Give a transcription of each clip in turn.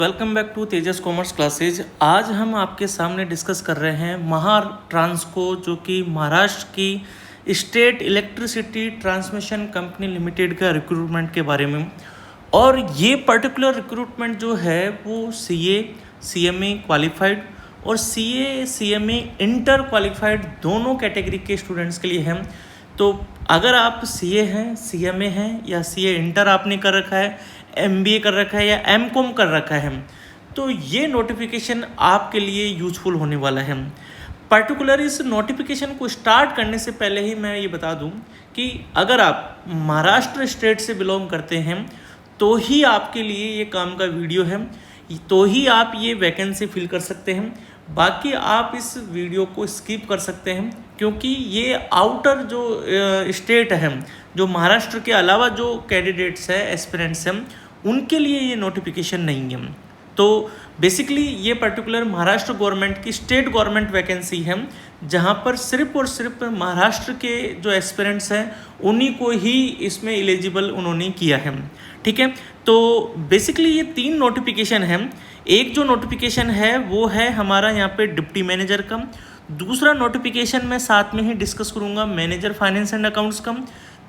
Welcome back to Tejas commerce classes. आज हम आपके सामने डिस्कस कर रहे हैं महाट्रांसको, जो कि महाराष्ट्र की state electricity transmission company limited का रिक्रूटमेंट के बारे में। और ये पर्टिकुलर रिक्रूटमेंट जो है वो सीए, सीएमए क्वालिफाइड और सीए, सीएमए इंटर क्वालिफाइड दोनों कैटेगरी के स्टूडेंट्स के लिए है। तो अगर आप सीए हैं, सीएमए हैं या सीए इंटर आपने कर रखा है, एमबीए कर रखा है या एमकॉम कर रखा है, तो ये नोटिफिकेशन आपके लिए यूजफुल होने वाला है। पर्टिकुलर इस नोटिफिकेशन को स्टार्ट करने से पहले ही मैं ये बता दूं कि अगर आप महाराष्ट्र स्टेट से बिलोंग करते हैं तो ही आपके लिए ये काम का वीडियो है, तो ही आप ये वैकेंसी फिल कर सकते हैं। बाकी आप इस वीडियो को स्किप कर सकते हैं, क्योंकि ये आउटर जो स्टेट है, जो महाराष्ट्र के अलावा जो कैंडिडेट्स हैं, एस्पिरेंट्स हैं, उनके लिए ये नोटिफिकेशन नहीं है। तो बेसिकली ये पर्टिकुलर महाराष्ट्र गवर्नमेंट की स्टेट गवर्नमेंट वैकेंसी है, जहाँ पर सिर्फ और सिर्फ महाराष्ट्र के जो एस्पिरेंट्स हैं उन्हीं को ही इसमें एलिजिबल उन्होंने किया है। ठीक है, तो बेसिकली ये 3 नोटिफिकेशन हैं। एक जो नोटिफिकेशन है वो है हमारा यहाँ पे डिप्टी मैनेजर का। दूसरा नोटिफिकेशन मैं साथ में ही डिस्कस करूँगा मैनेजर फाइनेंस एंड अकाउंट्स का।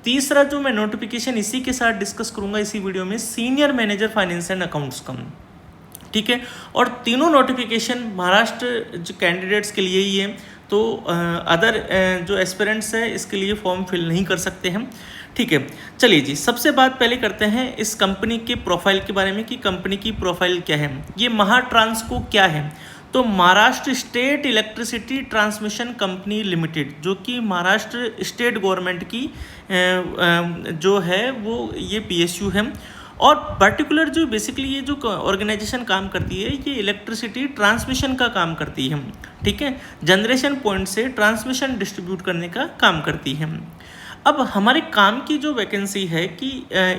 तीसरा जो मैं नोटिफिकेशन इसी के साथ डिस्कस करूँगा इसी वीडियो में, senior manager finance and accounts का। ठीक है, और तीनों नोटिफिकेशन महाराष्ट्र जो कैंडिडेट्स के लिए ही है, तो अदर जो एस्पिरेंट्स है इसके लिए फॉर्म फिल नहीं कर सकते हैं। ठीक है, चलिए जी, सबसे बात पहले करते हैं इस कंपनी के प्रोफाइल के बारे में कि कंपनी की प्रोफाइल क्या है। ये महाट्रांसको क्या है? तो Maharashtra state electricity transmission company limited, जो कि महाराष्ट्र स्टेट गवर्नमेंट की जो है वो ये पीएसयू है। और पर्टिकुलर जो बेसिकली ये जो ऑर्गेनाइजेशन काम करती है, ये इलेक्ट्रिसिटी ट्रांसमिशन का काम करती है। ठीक है, जनरेशन पॉइंट से ट्रांसमिशन डिस्ट्रीब्यूट करने का काम करती है। अब हमारे काम की जो वैकेंसी है कि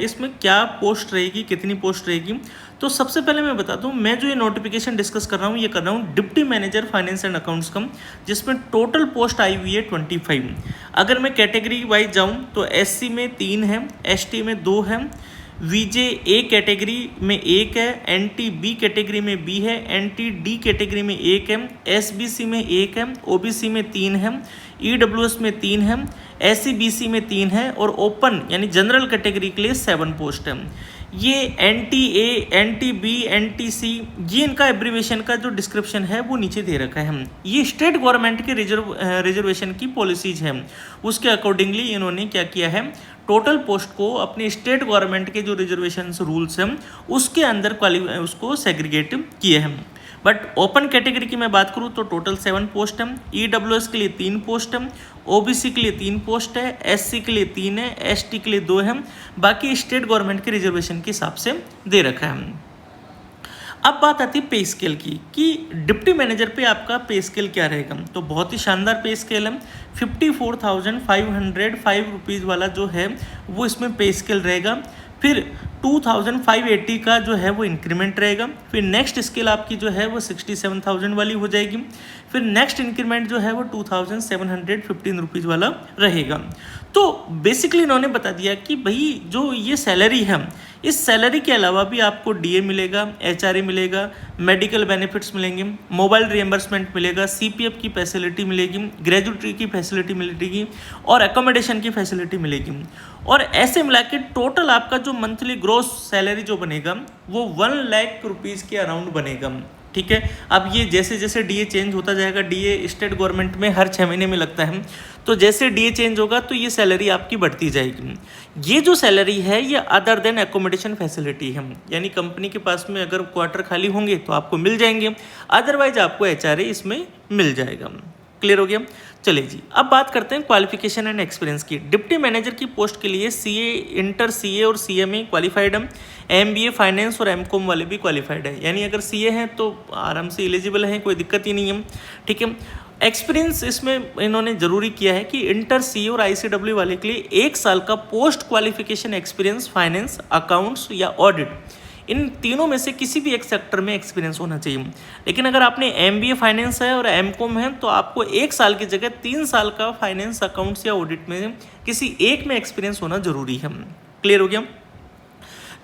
इसमें क्या पोस्ट रहेगी, कितनी पोस्ट रहेगी, तो सबसे पहले मैं बता दूं, मैं जो ये नोटिफिकेशन डिस्कस कर रहा हूँ ये कर रहा हूँ deputy manager finance and accounts का, जिसमें टोटल पोस्ट आई हुई है 25। अगर मैं कैटेगरी वाइज जाऊँ तो एससी में 3 है, एसटी में 2 है, वीजे ए कैटेगरी में 1 है, एनटी बी कैटेगरी में बी है, एनटी डी कैटेगरी में 1 है, एसबीसी में 1 है, ओबीसी में 3 है, ईडब्ल्यूएस में 3 है, एससीबीसी में 3 है और ओपन यानी जनरल कैटेगरी के लिए 7 पोस्ट है। ये एनटी ए, एनटी बी, एनटी सी, ये इनका एब्रीवेशन का जो डिस्क्रिप्शन है वो नीचे दे रखा है। ये स्टेट गवर्नमेंट के रिजर्वेशन की पॉलिसीज है, उसके अकॉर्डिंगली इन्होंने क्या किया है, टोटल पोस्ट को अपनी स्टेट गवर्नमेंट के जो रिजर्वेशन रूल्स हैं उसके अंदर उसको सेग्रीगेट किए हैं। बट ओपन कैटेगरी की मैं बात करूँ तो टोटल 7 पोस्ट है। ईडब्ल्यूएस के लिए 3 पोस्ट है, ओबीसी के लिए 3 पोस्ट है, एससी के लिए 3 है, एसटी के लिए 2 है। बाकी स्टेट गवर्नमेंट के रिजर्वेशन के हिसाब से दे रखा है। अब बात आती है पे स्केल की कि डिप्टी मैनेजर पे आपका पे स्केल क्या रहेगा। तो बहुत ही शानदार पे स्केल है। 54,505 रुपीज़ वाला जो है वो इसमें पे स्केल रहेगा। फिर 2,580 का जो है वो इंक्रीमेंट रहेगा। फिर नेक्स्ट स्केल आपकी जो है वो 67,000 वाली हो जाएगी। फिर नेक्स्ट इंक्रीमेंट जो है वो 2,715 रुपीज़ वाला रहेगा। तो बेसिकली इन्होंने बता दिया कि भाई जो ये सैलरी है, इस सैलरी के अलावा भी आपको डीए मिलेगा, एचआरए मिलेगा, मेडिकल बेनिफिट्स मिलेंगे, मोबाइल रिएम्बर्समेंट मिलेगा, सीपीएफ की फैसिलिटी मिलेगी, ग्रेजुएटी की फैसिलिटी मिलेगी और एकोमोडेशन की फैसिलिटी मिलेगी। और ऐसे मिला के टोटल आपका जो मंथली ग्रॉस सैलरी जो बनेगा वो 1 लाख रुपीज़ के अराउंड बनेगा। ठीक है, अब ये जैसे जैसे डीए चेंज होता जाएगा, डीए स्टेट गवर्नमेंट में हर 6 महीने में लगता है, तो जैसे डीए चेंज होगा तो ये सैलरी आपकी बढ़ती जाएगी। ये जो सैलरी है ये अदर देन एकोमोडेशन फैसिलिटी है, यानी कंपनी के पास में अगर क्वार्टर खाली होंगे तो आपको मिल जाएंगे, अदरवाइज आपको एचआरए इसमें मिल जाएगा। क्लियर हो गया? चलिए जी, अब बात करते हैं क्वालिफिकेशन एंड एक्सपीरियंस की। डिप्टी मैनेजर की पोस्ट के लिए सीए, इंटर सीए और सीएमए क्वालिफाइड है, एमबीए फाइनेंस और एमकॉम वाले भी क्वालिफाइड है, यानी अगर सीए हैं तो आराम से एलिजिबल हैं, कोई दिक्कत ही नहीं है। ठीक है, एक्सपीरियंस इसमें इन्होंने ज़रूरी किया है कि इंटर सीए और आईसीडब्ल्यू वाले के लिए 1 साल का post qualification experience finance, accounts या ऑडिट, इन तीनों में से किसी भी एक सेक्टर में एक्सपीरियंस होना चाहिए। लेकिन अगर आपने एमबीए फाइनेंस है और एमकॉम है तो आपको 1 साल की जगह 3 साल का फाइनेंस, अकाउंट्स या ऑडिट में किसी एक में एक्सपीरियंस होना जरूरी है। क्लियर हो गया?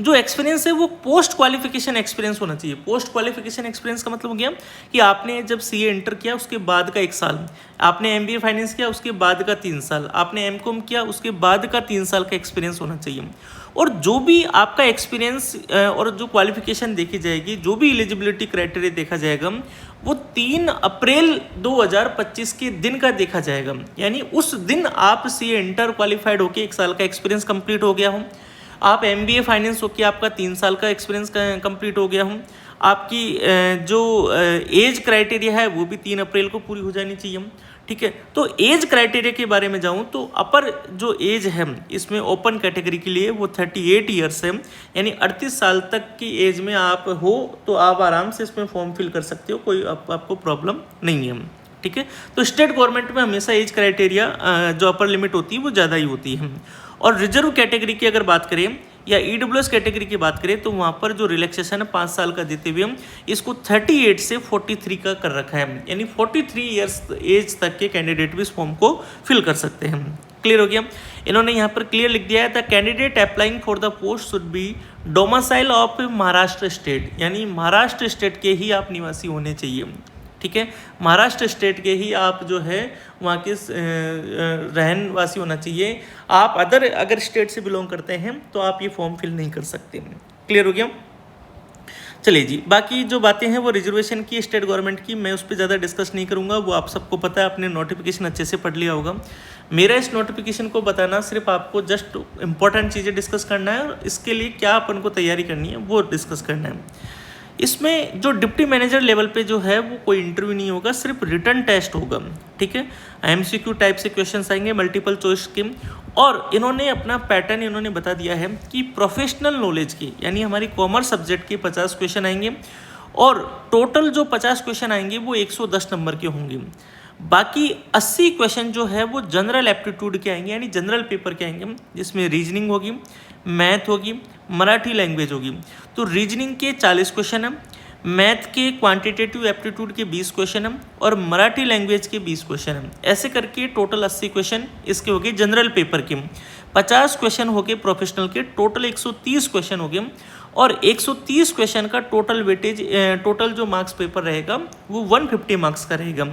जो एक्सपीरियंस है वो पोस्ट क्वालिफिकेशन एक्सपीरियंस होना चाहिए। पोस्ट क्वालिफिकेशन एक्सपीरियंस का मतलब हो गया कि आपने जब सीए इंटर किया उसके बाद का 1 साल, आपने एमबीए फाइनेंस किया उसके बाद का 3 साल, आपने एमकॉम किया उसके बाद का 3 साल का एक्सपीरियंस होना चाहिए। और जो भी आपका एक्सपीरियंस और जो क्वालिफिकेशन देखी जाएगी, जो भी एलिजिबिलिटी क्राइटेरिया देखा जाएगा, वो 3 अप्रैल 2025 के दिन का देखा जाएगा। यानी उस दिन आप सीए इंटर क्वालिफाइड होकर 1 साल का एक्सपीरियंस कंप्लीट हो गया हो, आप एमबीए फाइनेंस होकर आपका 3 साल का एक्सपीरियंस कंप्लीट हो गया हो, आपकी जो एज क्राइटेरिया है वो भी 3 अप्रैल को पूरी हो जानी चाहिए। ठीक है, तो एज क्राइटेरिया के बारे में जाऊं तो अपर जो एज है इसमें ओपन कैटेगरी के लिए वो 38 ईयर्स है, यानी 38 साल तक की एज में आप हो तो आप आराम से इसमें फॉर्म फिल कर सकते हो, कोई आपको प्रॉब्लम नहीं है। ठीक है, तो स्टेट गवर्नमेंट में हमेशा एज क्राइटेरिया जो अपर लिमिट होती है वो ज़्यादा ही होती है। और रिजर्व कैटेगरी की अगर बात करें या ईडब्ल्यूएस कैटेगरी की बात करें तो वहाँ पर जो रिलैक्सेशन है 5 साल का देते हुए इसको 38 से 43 का कर रखा है, यानी 43 ईयर्स एज तक के कैंडिडेट भी इस फॉर्म को फिल कर सकते हैं। क्लियर हो गया? इन्होंने यहाँ पर क्लियर लिख दिया है, the candidate applying for the post should be domicile of Maharashtra state, यानी महाराष्ट्र स्टेट के ही आप निवासी होने चाहिए। ठीक है, महाराष्ट्र स्टेट के ही आप जो है वहाँ के रहनवासी होना चाहिए। आप अगर स्टेट से बिलोंग करते हैं तो आप ये फॉर्म फिल नहीं कर सकते। क्लियर हो गया? चलिए जी, बाकी जो बातें हैं वो रिजर्वेशन की, स्टेट गवर्नमेंट की, मैं उस पर ज़्यादा डिस्कस नहीं करूँगा, वो आप सबको पता है, आपने नोटिफिकेशन अच्छे से पढ़ लिया होगा। मेरा इस नोटिफिकेशन को बताना सिर्फ आपको जस्ट इंपॉर्टेंट चीज़ें डिस्कस करना है और इसके लिए क्या अपन को तैयारी करनी है वो डिस्कस करना है। इसमें जो डिप्टी मैनेजर लेवल पे जो है वो कोई इंटरव्यू नहीं होगा, सिर्फ रिटन टेस्ट होगा। ठीक है, एमसीक्यू टाइप से क्वेश्चंस आएंगे, मल्टीपल चॉइस के। और इन्होंने अपना पैटर्न इन्होंने बता दिया है कि प्रोफेशनल नॉलेज की, यानी हमारी कॉमर्स सब्जेक्ट के 50 क्वेश्चन आएंगे और टोटल जो 50 क्वेश्चन आएंगे वो 110 नंबर के होंगे। बाकी 80 क्वेश्चन जो है वो जनरल एप्टीट्यूड के आएंगे, यानी जनरल पेपर के आएंगे, जिसमें रीजनिंग होगी, मैथ होगी, मराठी लैंग्वेज होगी। तो रीजनिंग के 40 क्वेश्चन हैं, मैथ के क्वांटिटेटिव एप्टीट्यूड के 20 क्वेश्चन हैं और मराठी लैंग्वेज के 20 क्वेश्चन हैं। ऐसे करके टोटल 80 क्वेश्चन इसके हो गए जनरल पेपर के, 50 क्वेश्चन हो गए प्रोफेशनल के, टोटल 130 क्वेश्चन हो गए। और 130 क्वेश्चन का टोटल वेटेज, टोटल जो मार्क्स पेपर रहेगा वो 150 मार्क्स का रहेगा।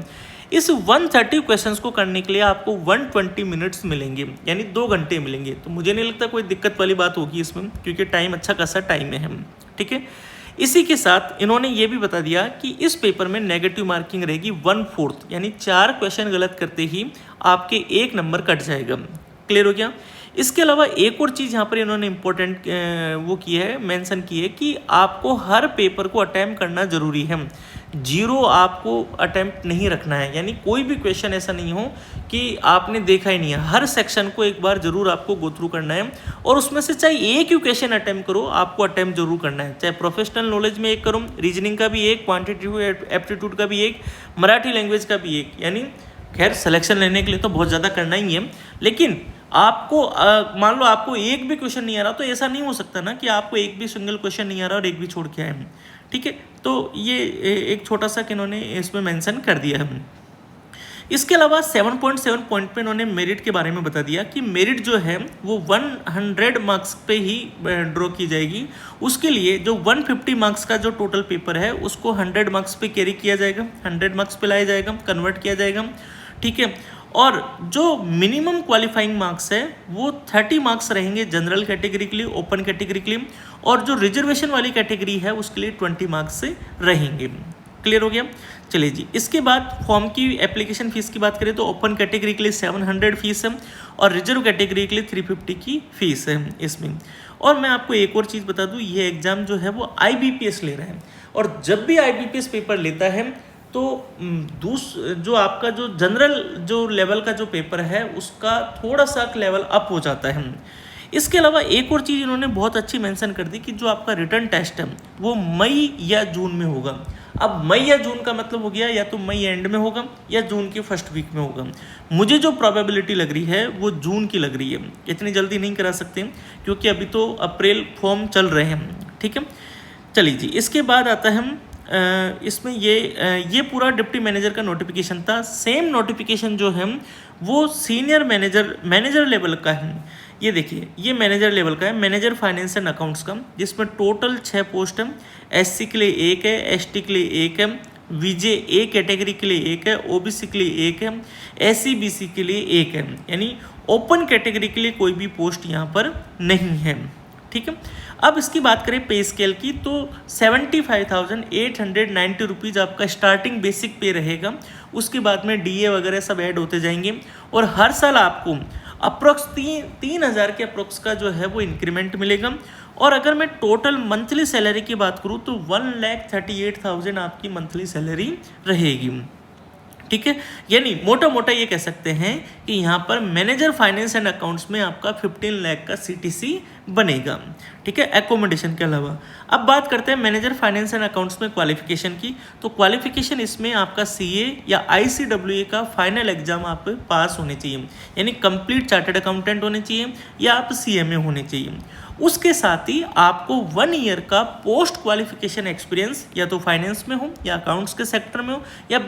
इस 130 क्वेश्चंस को करने के लिए आपको 120 मिनट्स मिलेंगे, यानी 2 घंटे मिलेंगे। तो मुझे नहीं लगता कोई दिक्कत वाली बात होगी इसमें, क्योंकि टाइम अच्छा खासा टाइम है। ठीक है, इसी के साथ इन्होंने ये भी बता दिया कि इस पेपर में नेगेटिव मार्किंग रहेगी 1/4, यानी 4 क्वेश्चन गलत करते ही आपके 1 नंबर कट जाएगा। क्लियर हो गया? इसके अलावा एक और चीज़ यहाँ पर इन्होंने इम्पोर्टेंट वो की है, मेंशन की है कि आपको हर पेपर को अटैम्प्ट करना जरूरी है, 0 आपको अटैम्प्ट नहीं रखना है। यानी कोई भी क्वेश्चन ऐसा नहीं हो कि आपने देखा ही नहीं है, हर सेक्शन को एक बार जरूर आपको गो थ्रू करना है और उसमें से चाहे एक ही क्वेश्चन अटैम्प्ट करो, आपको अटैम्प्ट जरूर करना है। चाहे प्रोफेशनल नॉलेज में 1 करो, रीजनिंग का भी 1, क्वांटिटेटिव एप्टीट्यूड का भी 1, मराठी लैंग्वेज का भी 1। यानी खैर सिलेक्शन लेने के लिए तो बहुत ज़्यादा करना ही है, लेकिन आपको मान लो आपको एक भी क्वेश्चन नहीं आ रहा तो ऐसा नहीं हो सकता ना कि आपको एक भी सिंगल क्वेश्चन नहीं आ रहा और एक भी छोड़ के आए हैं। ठीक है, तो ये एक छोटा सा कि इन्होंने इसमें मेंशन कर दिया है। इसके अलावा 7.7 पॉइंट पे इन्होंने मेरिट के बारे में बता दिया कि मेरिट जो है वो 100 मार्क्स पे ही ड्रॉ की जाएगी। उसके लिए जो 150 मार्क्स का जो टोटल पेपर है उसको 100 मार्क्स पे कैरी किया जाएगा, 100 मार्क्स पे लाया जाएगा, कन्वर्ट किया जाएगा। ठीक है, और जो मिनिमम क्वालिफाइंग मार्क्स है वो 30 मार्क्स रहेंगे जनरल कैटेगरी के लिए, ओपन कैटेगरी के लिए, और जो रिजर्वेशन वाली कैटेगरी है उसके लिए 20 मार्क्स से रहेंगे। क्लियर हो गया? चलिए जी, इसके बाद फॉर्म की एप्लीकेशन फीस की बात करें तो ओपन कैटेगरी के लिए 700 फीस है और रिजर्व कैटेगरी के लिए 350 की फीस है इसमें। और मैं आपको एक और चीज़ बता दूं, ये एग्ज़ाम जो है वो IBPS ले रहे हैं और जब भी IBPS पेपर लेता है तो जो आपका जो जनरल जो लेवल का जो पेपर है उसका थोड़ा सा लेवल अप हो जाता है। इसके अलावा एक और चीज़ इन्होंने बहुत अच्छी मेंशन कर दी कि जो आपका रिटन टेस्ट है वो मई या जून में होगा। अब मई या जून का मतलब हो गया या तो मई एंड में होगा या जून के फर्स्ट वीक में होगा। मुझे जो प्रोबेबिलिटी लग रही है वो जून की लग रही है, इतनी जल्दी नहीं करा सकते क्योंकि अभी तो अप्रैल फॉर्म चल रहे हैं। ठीक है, चलिए जी, इसके बाद आता है इसमें ये पूरा डिप्टी मैनेजर का नोटिफिकेशन था। सेम नोटिफिकेशन जो है वो सीनियर मैनेजर लेवल का है, ये देखिए, ये मैनेजर लेवल का है, मैनेजर फाइनेंस एंड अकाउंट्स का, जिसमें टोटल 6 पोस्ट है। एससी के लिए 1 है, एसटी के लिए 1 है, विजे ए कैटेगरी के लिए 1 है, ओबीसी के लिए 1 है, एससी बीसी के लिए 1 है, यानी ओपन कैटेगरी के लिए कोई भी पोस्ट यहाँ पर नहीं है। ठीक है, अब इसकी बात करें पे स्केल की, तो 75,890 रुपीज़ आपका स्टार्टिंग बेसिक पे रहेगा। उसके बाद में डीए वगैरह सब ऐड होते जाएंगे और हर साल आपको अप्रोक्स 3,000 के अप्रोक्स का जो है वो इंक्रीमेंट मिलेगा। और अगर मैं टोटल मंथली सैलरी की बात करूँ तो 1,38,000 आपकी मंथली सैलरी रहेगी। ठीक है, यानी मोटा मोटा ये कह सकते हैं कि यहाँ पर मैनेजर फाइनेंस एंड अकाउंट्स में आपका 15 लाख का सीटीसी बनेगा। ठीक है, एकोमोडेशन के अलावा। अब बात करते हैं मैनेजर फाइनेंस एंड अकाउंट्स में क्वालिफिकेशन की, तो क्वालिफिकेशन इसमें आपका सीए या आईसीडब्ल्यूए का फाइनल एग्जाम आप पास होने चाहिए, यानी कंप्लीट चार्टर्ड अकाउंटेंट होने चाहिए या आप सीएमए होने चाहिए। उसके साथ ही आपको 1 ईयर का पोस्ट क्वालिफिकेशन एक्सपीरियंस या तो फाइनेंस में हो या अकाउंट्स के सेक्टर में हो या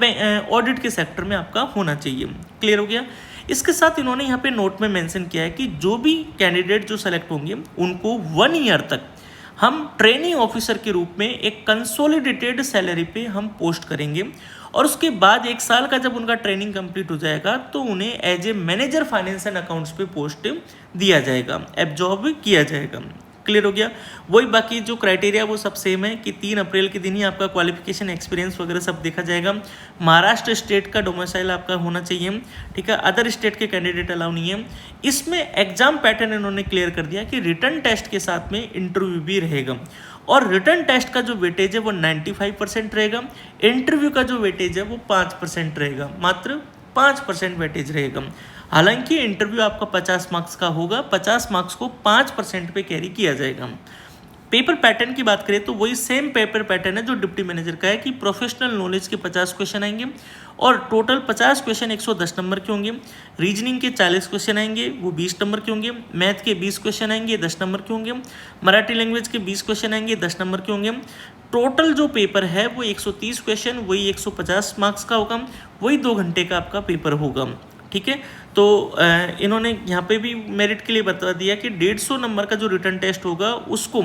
ऑडिट के सेक्टर में आपका होना चाहिए। क्लियर हो गया। इसके साथ इन्होंने यहाँ पे नोट में मेंशन किया है कि जो भी कैंडिडेट जो सेलेक्ट होंगे उनको 1 ईयर तक हम ट्रेनिंग ऑफिसर के रूप में एक कंसोलिडेटेड सैलरी पे हम पोस्ट करेंगे और उसके बाद 1 साल का जब उनका ट्रेनिंग कंप्लीट हो जाएगा तो उन्हें as a manager finance and accounts पे पोस्ट दिया जाएगा, एब्जॉर्ब किया जाएगा। क्लियर हो गया। वही बाकी जो क्राइटेरिया वो सब सेम है कि 3 अप्रैल के दिन ही आपका क्वालिफिकेशन एक्सपीरियंस वगैरह सब देखा जाएगा। महाराष्ट्र स्टेट का डोमिसाइल आपका होना चाहिए। ठीक है, अदर स्टेट के कैंडिडेट अलाउ नहीं है। इसमें एग्जाम पैटर्न इन्होंने क्लियर कर दिया कि रिटर्न टेस्ट के साथ में इंटरव्यू भी रहेगा और रिटर्न टेस्ट का जो वेटेज है वो 95% रहेगा, इंटरव्यू का जो वेटेज है वो 5% रहेगा, मात्र 5% वेटेज रहेगा। हालांकि इंटरव्यू आपका 50 मार्क्स का होगा, 50 मार्क्स को 5% पे कैरी किया जाएगा। पेपर पैटर्न की बात करें तो वही सेम पेपर पैटर्न है जो डिप्टी मैनेजर का है कि प्रोफेशनल नॉलेज के 50 क्वेश्चन आएंगे और टोटल 50 क्वेश्चन 110 नंबर के होंगे। रीजनिंग के 40 क्वेश्चन आएंगे, वो 20 नंबर के होंगे। मैथ के 20 क्वेश्चन आएंगे, 10 नंबर के होंगे। मराठी लैंग्वेज के 20 क्वेश्चन आएंगे, 10 नंबर के होंगे। टोटल जो पेपर है वो 130 क्वेश्चन, वही 150 मार्क्स का होगा, वही 2 घंटे का आपका पेपर होगा। ठीक है, तो इन्होंने यहाँ पे भी मेरिट के लिए बता दिया कि 150 नंबर का जो रिटर्न टेस्ट होगा उसको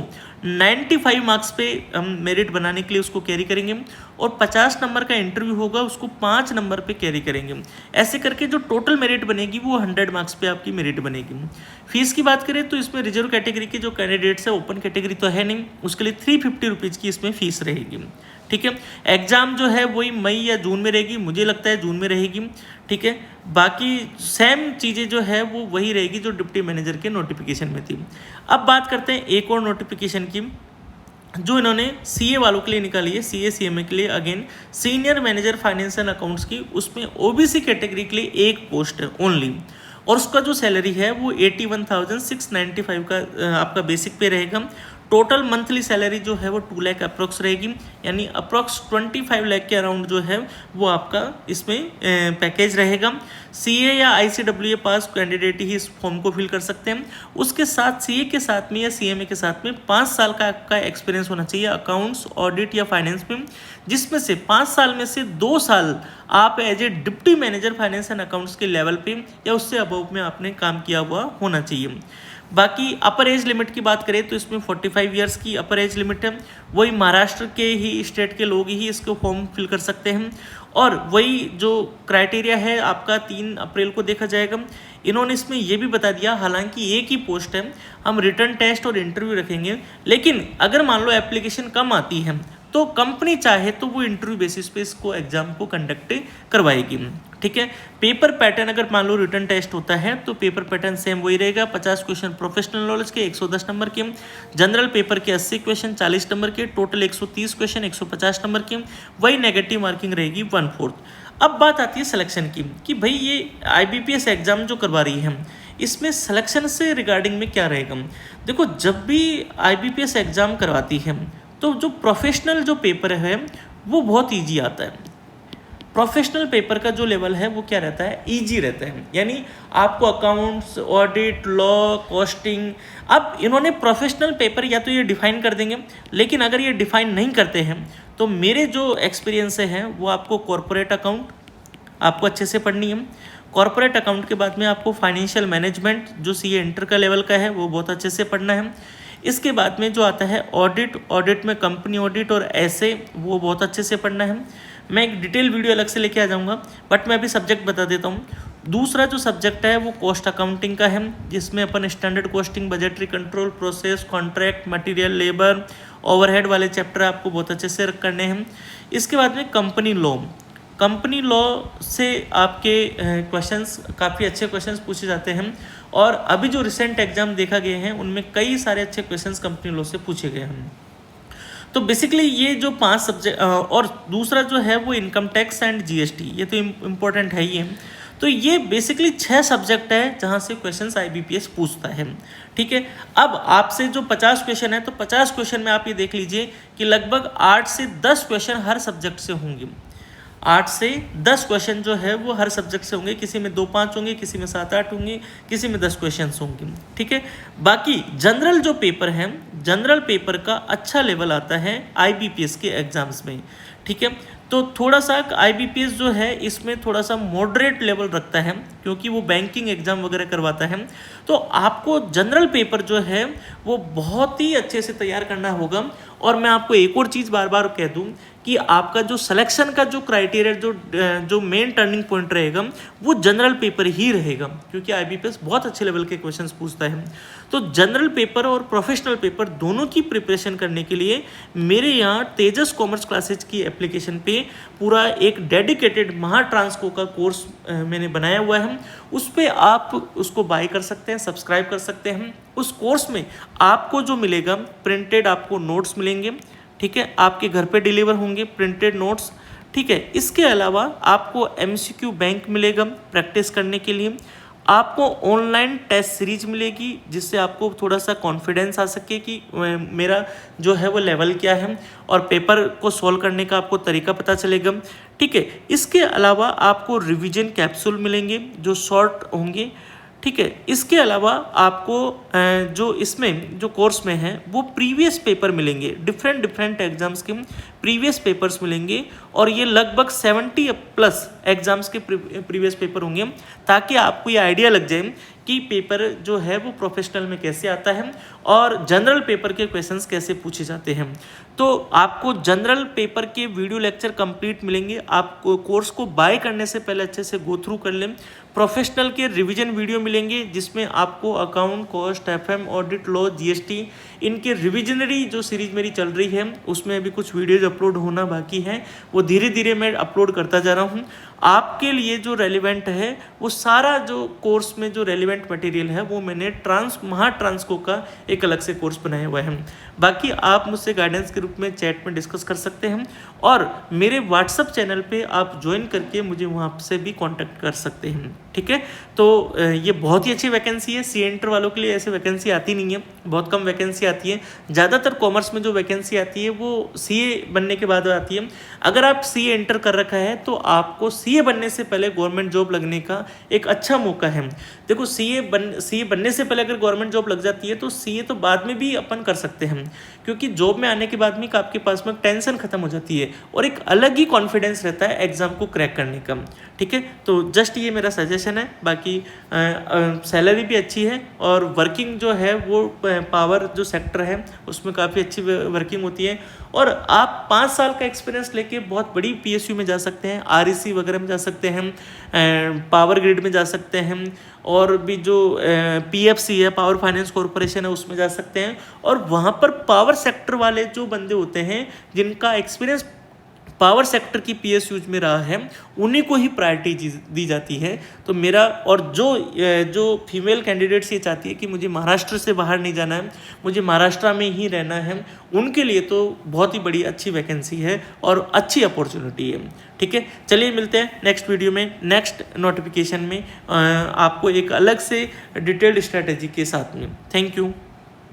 95 मार्क्स पे हम मेरिट बनाने के लिए उसको कैरी करेंगे और 50 नंबर का इंटरव्यू होगा उसको 5 नंबर पे कैरी करेंगे। ऐसे करके जो टोटल मेरिट बनेगी वो 100 मार्क्स पे आपकी मेरिट बनेगी। फीस की बात करें तो इसमें रिजर्व कैटेगरी के जो कैंडिडेट्स है, ओपन कैटेगरी तो है नहीं, उसके लिए 350 रुपीज़ की इसमें फीस रहेगी। ठीक है, एग्जाम जो है वही मई या जून में रहेगी, मुझे लगता है जून में रहेगी। ठीक है, बाकी सेम चीज़ें जो है वो वही रहेगी जो डिप्टी मैनेजर के नोटिफिकेशन में थी। अब बात करते हैं एक और नोटिफिकेशन की जो इन्होंने सीए वालों के लिए निकाली है, सीए सीएमए के लिए, again senior manager finance and accounts की। उसमें ओबीसी कैटेगरी के लिए एक पोस्ट है ओनली और उसका जो सैलरी है वो 81,695 का आपका बेसिक पे रहेगा। टोटल मंथली सैलरी जो है वो 2 लाख अप्रोक्स रहेगी, यानी अप्रोक्स 25 लाख के अराउंड जो है वो आपका इसमें पैकेज रहेगा। सीए या आईसीडब्ल्यूए पास कैंडिडेट ही इस फॉर्म को फिल कर सकते हैं। उसके साथ सीए के साथ में या सीएमए के साथ में 5 साल का आपका एक्सपीरियंस होना चाहिए अकाउंट्स, ऑडिट या फाइनेंस में, जिसमें से 5 साल में से 2 साल आप as a deputy manager finance and accounts के लेवल पे या उससे अबव में आपने काम किया हुआ होना चाहिए। बाकी अपर एज लिमिट की बात करें तो इसमें 45 इयर्स की अपर एज लिमिट है। वही महाराष्ट्र के ही स्टेट के लोग ही इसको फॉर्म फिल कर सकते हैं और वही जो क्राइटेरिया है आपका 3 अप्रैल को देखा जाएगा। इन्होंने इसमें ये भी बता दिया, हालांकि एक ही पोस्ट है, हम रिटर्न टेस्ट और इंटरव्यू रखेंगे, लेकिन अगर मान लो एप्लीकेशन कम आती है तो कंपनी चाहे तो वो इंटरव्यू बेसिस पे इसको एग्जाम को कंडक्ट करवाएगी। ठीक है, पेपर पैटर्न अगर मान लो रिटर्न टेस्ट होता है तो पेपर पैटर्न सेम वही रहेगा। 50 क्वेश्चन प्रोफेशनल नॉलेज के, 110 नंबर के। जनरल पेपर के 80 क्वेश्चन 40 नंबर के, टोटल 130 क्वेश्चन 150 नंबर के। वही नेगेटिव मार्किंग रहेगी 1/4। अब बात आती है सिलेक्शन की कि भाई ये IBPS एग्जाम जो करवा रही है इसमें सिलेक्शन से रिगार्डिंग में क्या रहेगा। देखो, जब भी IBPS एग्जाम करवाती है तो जो प्रोफेशनल जो पेपर है वो बहुत ईजी आता है। प्रोफेशनल पेपर का जो लेवल है वो क्या रहता है, ईजी रहता है, यानी आपको अकाउंट्स, ऑडिट, लॉ, कॉस्टिंग। अब इन्होंने प्रोफेशनल पेपर या तो ये डिफाइन कर देंगे, लेकिन अगर ये डिफाइन नहीं करते हैं तो मेरे जो एक्सपीरियंस है वो आपको कॉर्पोरेट अकाउंट आपको अच्छे से पढ़नी है। कॉर्पोरेट अकाउंट के बाद में आपको फाइनेंशियल मैनेजमेंट जो सीए इंटर का लेवल का है वो बहुत अच्छे से पढ़ना है। इसके बाद में जो आता है ऑडिट में कंपनी ऑडिट और ऐसे वो बहुत अच्छे से पढ़ना है। मैं एक डिटेल वीडियो अलग से लेके आ जाऊँगा, बट मैं अभी सब्जेक्ट बता देता हूँ। दूसरा जो सब्जेक्ट है वो कॉस्ट अकाउंटिंग का है, जिसमें अपन standard costing, budgetary control, process, contract, material, labour, overhead वाले चैप्टर आपको बहुत अच्छे से करने हैं। इसके बाद में कंपनी लॉ से आपके क्वेश्चंस काफ़ी अच्छे क्वेश्चंस पूछे जाते हैं, और अभी जो रिसेंट एग्जाम देखा गए हैं उनमें कई सारे अच्छे क्वेश्चंस कंपनी लॉ से पूछे गए हैं। तो बेसिकली ये जो 5 सब्जेक्ट, और दूसरा जो है वो इनकम टैक्स एंड जीएसटी, ये तो इम्पोर्टेंट है ही है। तो ये बेसिकली 6 सब्जेक्ट है जहाँ से क्वेश्चंस आईबीपीएस पूछता है। ठीक है, अब आपसे जो 50 क्वेश्चन है, तो 50 क्वेश्चन में आप ये देख लीजिए कि लगभग 8 से 10 क्वेश्चन हर सब्जेक्ट से होंगे। 8 से 10 क्वेश्चन जो है वो हर सब्जेक्ट से होंगे, किसी में 2-5 होंगे, किसी में 7-8 होंगे, किसी में 10 क्वेश्चन होंगे। ठीक है, बाकी जनरल जो पेपर है, जनरल पेपर का अच्छा लेवल आता है आईबीपीएस के एग्जाम्स में। ठीक है, तो थोड़ा सा आईबीपीएस जो है इसमें थोड़ा सा मॉडरेट लेवल रखता है, क्योंकि वो बैंकिंग एग्जाम वगैरह करवाता है। तो आपको जनरल पेपर जो है वो बहुत ही अच्छे से तैयार करना होगा। और मैं आपको एक और चीज़ बार बार कह दूं कि आपका जो सिलेक्शन का जो क्राइटेरिया, जो मेन टर्निंग पॉइंट रहेगा वो जनरल पेपर ही रहेगा, क्योंकि आईबीपीएस बहुत अच्छे लेवल के क्वेश्चंस पूछता है। तो जनरल पेपर और प्रोफेशनल पेपर दोनों की प्रिपरेशन करने के लिए मेरे यहाँ तेजस कॉमर्स क्लासेज की एप्लीकेशन पे पूरा एक डेडिकेटेड महाट्रांसको का कोर्स मैंने बनाया हुआ है। उस पर आप उसको बाय कर सकते हैं, सब्सक्राइब कर सकते हैं। उस कोर्स में आपको जो मिलेगा, प्रिंटेड आपको नोट्स मिलेंगे। ठीक है, आपके घर पे डिलीवर होंगे प्रिंटेड नोट्स। ठीक है, इसके अलावा आपको एमसीक्यू बैंक मिलेगा प्रैक्टिस करने के लिए। आपको ऑनलाइन टेस्ट सीरीज मिलेगी, जिससे आपको थोड़ा सा कॉन्फिडेंस आ सके कि मेरा जो है वो लेवल क्या है, और पेपर को सॉल्व करने का आपको तरीका पता चलेगा। ठीक है, इसके अलावा आपको रिवीजन कैप्सूल मिलेंगे जो शॉर्ट होंगे। ठीक है, इसके अलावा आपको जो इसमें जो कोर्स में है वो प्रीवियस पेपर मिलेंगे, डिफरेंट एग्जाम्स के प्रीवियस पेपर्स मिलेंगे, और ये लगभग 70+ एग्जाम्स के प्रीवियस पेपर होंगे, ताकि आपको ये आइडिया लग जाए कि पेपर जो है वो प्रोफेशनल में कैसे आता है और जनरल पेपर के क्वेश्चंस कैसे पूछे जाते हैं। तो आपको जनरल पेपर के वीडियो लेक्चर कंप्लीट मिलेंगे। आप कोर्स को बाय करने से पहले अच्छे से गो थ्रू कर लें। प्रोफेशनल के रिवीजन वीडियो मिलेंगे, जिसमें आपको account, cost, FM, audit, law, GST, इनके रिविजनरी जो सीरीज मेरी चल रही है उसमें अभी कुछ वीडियोज अपलोड होना बाकी है, वो धीरे धीरे मैं अपलोड करता जा रहा हूँ। आपके लिए जो रेलिवेंट है वो सारा जो कोर्स में जो रेलिवेंट मटेरियल है वो मैंने महाट्रांसको का एक अलग से कोर्स बनाया हुआ है। बाकी आप मुझसे गाइडेंस के रूप में चैट में डिस्कस कर सकते हैं, और मेरे व्हाट्सएप चैनल पे आप ज्वाइन करके मुझे वहाँ से भी कांटेक्ट कर सकते हैं। ठीक है, तो ये बहुत ही अच्छी वैकेंसी है। सीए इंटर वालों के लिए ऐसे वैकेंसी आती नहीं है, बहुत कम वैकेंसी आती है। ज़्यादातर कॉमर्स में जो वैकेंसी आती है वो सीए बनने के बाद आती है। अगर आप सीए इंटर कर रखा है तो आपको सीए बनने से पहले गवर्नमेंट जॉब लगने का एक अच्छा मौका है। देखो, सीए बनने से पहले अगर गवर्नमेंट जॉब लग जाती है तो सीए तो बाद में भी अपन कर सकते हैं, क्योंकि जॉब में आने के बाद में आपके पास में टेंशन खत्म हो जाती है और एक अलग ही कॉन्फिडेंस रहता है एग्जाम को क्रैक करने का। ठीक है, तो जस्ट ये मेरा सजेशन है। बाकी सैलरी भी अच्छी है, और वर्किंग जो है वो पावर जो सेक्टर है उसमें काफ़ी अच्छी वर्किंग होती है, और आप 5 साल का एक्सपीरियंस लेके बहुत बड़ी पीएसयू में जा सकते हैं, आरईसी वगैरह में जा सकते हैं, पावर ग्रिड में जा सकते हैं, और भी जो पीएफसी है, पावर फाइनेंस कॉरपोरेशन है, उसमें जा सकते हैं। और वहाँ पर पावर सेक्टर वाले जो बंदे होते हैं जिनका एक्सपीरियंस पावर सेक्टर की पीएसयूज में रहा है, उन्हीं को ही प्रायोरिटी दी जाती है। तो मेरा, और जो फीमेल कैंडिडेट्स ये चाहती है कि मुझे महाराष्ट्र से बाहर नहीं जाना है, मुझे महाराष्ट्र में ही रहना है, उनके लिए तो बहुत ही बड़ी अच्छी वैकेंसी है और अच्छी अपॉर्चुनिटी है। ठीक है, चलिए मिलते हैं नेक्स्ट वीडियो में, नेक्स्ट नोटिफिकेशन में आपको एक अलग से डिटेल्ड स्ट्रैटेजी के साथ में। Thank you.